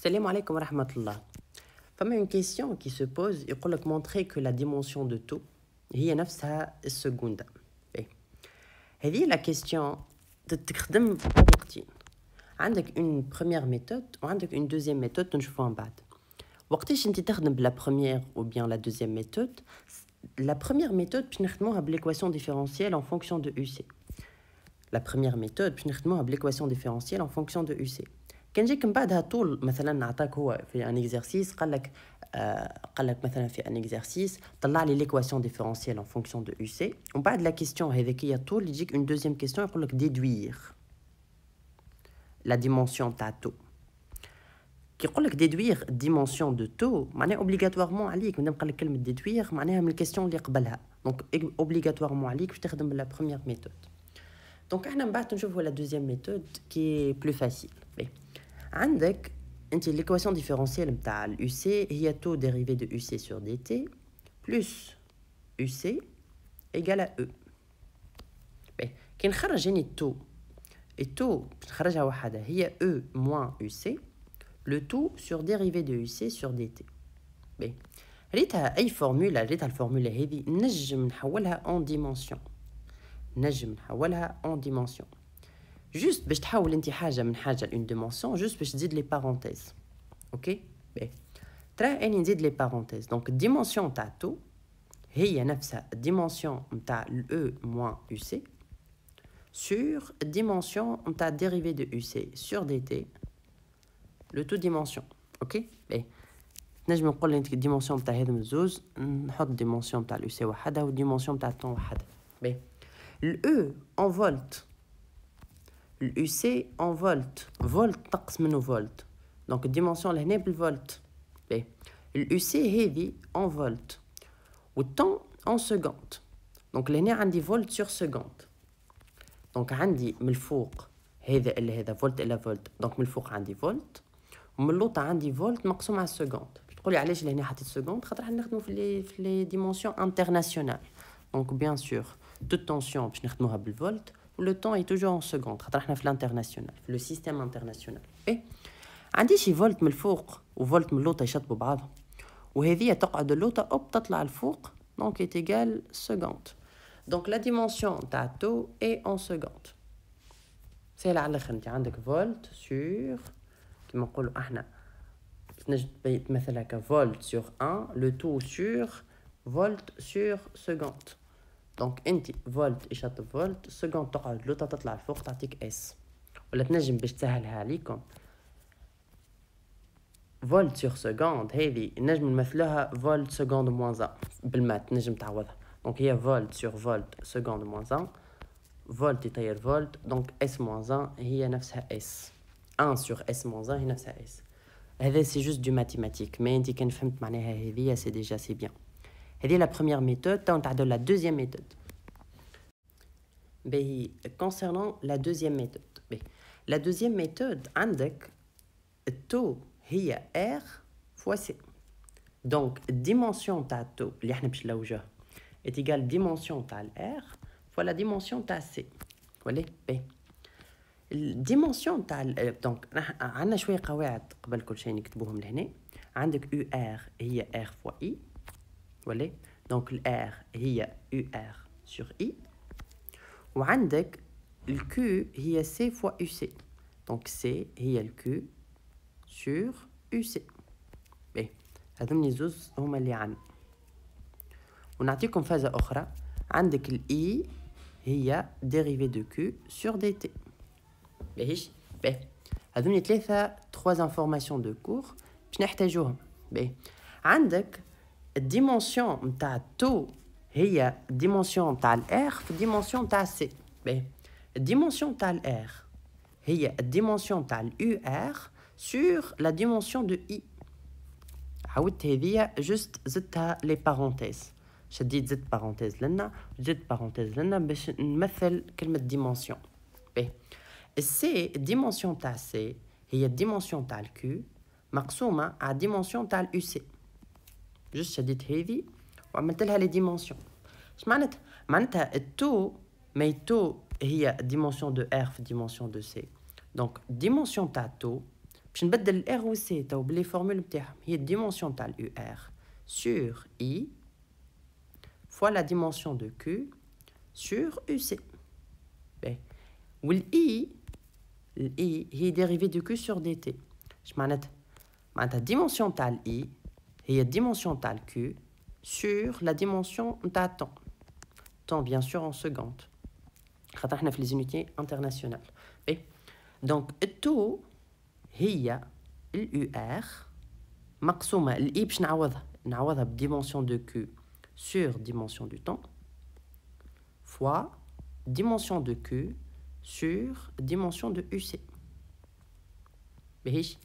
Salam alaikum wa rahmatullah. Une question qui se pose, il faut montrer que la dimension de tout هي نفسها السكوندة. هذه la question تخدم بطريقتين. عندك une première méthode وعندك une deuxième méthode نشوفوها من بعد. وقتاش انت تخدم بلا première ou bien la deuxième méthode, la première méthode باش نخدموها بالéquation différentielle en fonction de UC. La première méthode باش نخدموها بالéquation différentielle en fonction de UC. كان جيك من بعدها طول مثلا نعطاك هو في ان اكزرسيس قال لك مثلا في ان اكزرسيس طلع لي ليكواسيون ديفيرونسيال ان فونكسيون دو يو سي ومن بعد لا كيستيون هذيك هي طول يجيك اون دوزيام كيستيون يقول لك ديدوير لا ديمونسيون تاع تو كي يقول لك ديدوير ديمونسيون دو تو معناها اوبليغاتوارمون عليك مادام قال لك كلمه ديدوير معناها من الكيستيون اللي قبلها دونك اوبليغاتوارمون عليك باش تخدم بلا بروميير ميثود دونك احنا من بعد نشوفوا لا دوزيام ميثود كي بلو فاسيل عندك انت l'équation différentielle نتاع ال UC هي taux dérivé de UC sur dt plus UC égale à E. كي نخرج هني التو نخرجها وحدها هي E moins UC le tout sur dérivé de UC sur dt. ريتها اي فورمولا ريتها الفورمولا هذه نجم نحولها en dimension. en dimension. Juste باش تحول انت حاجه من حاجه لون ديمونسيون جوست باش تزيد لي بارونتيز اوكي ترى اني نزيد لي بارونتيز دونك الديمونسيون تاع تو هي نفسها الديمونسيون نتاع الاو موان يو سي سور الديمونسيون نتاع ديريفي دو يو سي سور دي تي لو تو ديمونسيون اوكي نجم نقول انت الديمونسيون نتاع هذم الزوز نحط الديمونسيون نتاع اليو سي وحدها والديمونسيون نتاع الطون وحدها الاو ان فولت l'UC en volt. Volt نقص منه volt. Donc الديمونسيون لهنا بالفولت. l'UC هذه en volt. والطون en seconde. Donc لهنا عندي فولت sur seconde. Donc عندي من الفوق هذا اللي هذا فولت إلى فولت. Donc من الفوق عندي فولت. ومن اللوطة عندي فولت مقسوم على السكوند. تقولي علاش لهنا حطيت سكوند؟ خاطر حنا نخدمو في لي ديمونسيون انترناسيونال. Donc bien sûr toute tension باش نخدموها بالفولت. Le temps est toujours en secondes. خاطر في l'international, le système international. عندي شي فولت من الفوق وفولت من اللوطة يشطبوا بعضهم. وهذه تقعد اللوطة أوب تطلع الفوق. Donc est égal seconde. Donc la dimension تاع تو est en seconde. سهلة على الآخر انت عندك فولت سور كيما نقولوا احنا تنجم تمثلها كفولت سور 1 لو تو سور فولت سور seconde. دونك انت فولت يشطب فولت سكوند تقعد لوطه تطلع الفوق تعطيك اس ولا تنجم باش تسهلها عليكم فولت سور سكوند هذه نجم نمثلوها فولت سكوند موان 1 بالمات نجم تعوضها دونك هي فولت سور فولت سكوند موان 1 فولت يطير فولت دونك اس موان 1 هي نفسها اس 1 سور اس موان 1 هي نفسها اس هذا سي جوست دو ماتيماتيك مي انت كان فهمت معناها هذه سي ديجا سي بيان هذه لا première méthode تو نتعداو لا deuxième méthode concernant la deuxième méthode la deuxième méthode عندك التو هي R fois C donc dimension تاع التو اللي احنا باش نلوجوها est égal dimension تاع R fois la dimension تاع C ولا الديمونسيون تاع دونك عندنا شويه قواعد قبل كل شيء نكتبوهم لهنا عندك UR هي R fois I ولا دونك الار هي يو ار سور اي وعندك الكيو هي سي فوا يو سي دونك سي هي الكيو سور يو سي هذوم لي زوز هما اللي عندنا ونعطيكم فازه اخرى عندك الاي هي ديريفي دو كيو سور دي تي باهيش هذوم لي ثلاثه 3 انفورماسيون دو كور باش نحتاجوهم عندك الديمونسيون نتاع تو هي الديمونسيون نتاع الار في الديمونسيون نتاع سي الديمونسيون نتاع الار هي الديمونسيون نتاع اليو ار سور لا ديمونسيون دو اي عاودت هذيا جوست زدتها لي بارونتيز شديت زدت بارونتيز لنا زدت بارونتيز لنا باش نمثل كلمه ديمونسيون السي الديمونسيون تاع سي هي الديمونسيون تاع الكيو مقسومه على الديمونسيون تاع اليو سي جوست شديت هذه وعملت لها لي ديمونسيون اش معناتها التو مي تو هي الديمونسيون دو ار في الديمونسيون دو سي دونك الديمونسيون تاع تو باش نبدل ال R و C تو بلي فورمول بتاعهم هي الديمونسيون تاع ال UR sur I fois la dimension de Q sur UC. و ال I هي dérivée de Q sur dt. اش معناتها؟ معناتها الديمونسيون تاع ال I هي الديمونسيون تاع ال Q sur la dimension تاع temps. Temps bien sûr en secondes. خاطر احنا في les unités internationales. Donc التو هي ال UR مقسومة ال I باش نعوضها بديمونسيون de Q sur dimension du temps fois dimension de Q sur dimension de UC. بهيش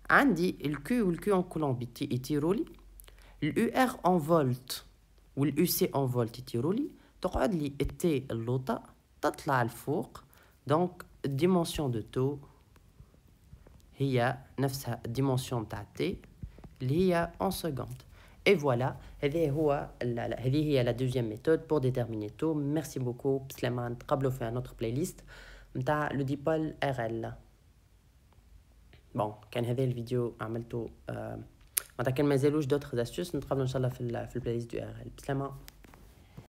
عندي ال Q و ال Q en coulomb يطيروا لي ال UR en volt و ال UC en volt يطيروا لي تقعد لي ال T اللوطة تطلع الفوق. دونك الديمونسيون دو تو هي نفسها الديمونسيون تاع T اللي هي en seconde. Et voilà, هذه هي la deuxième méthode pour déterminer taux. Merci beaucoup. بسلامة نتقابلوا في un autre playlist نتاع le dipole RL. بون كان هذا الفيديو عملته معناتها كان مازالوش d'autres astuces نتقابلوا ان شاء الله في البلاylist du RL. بسلامة.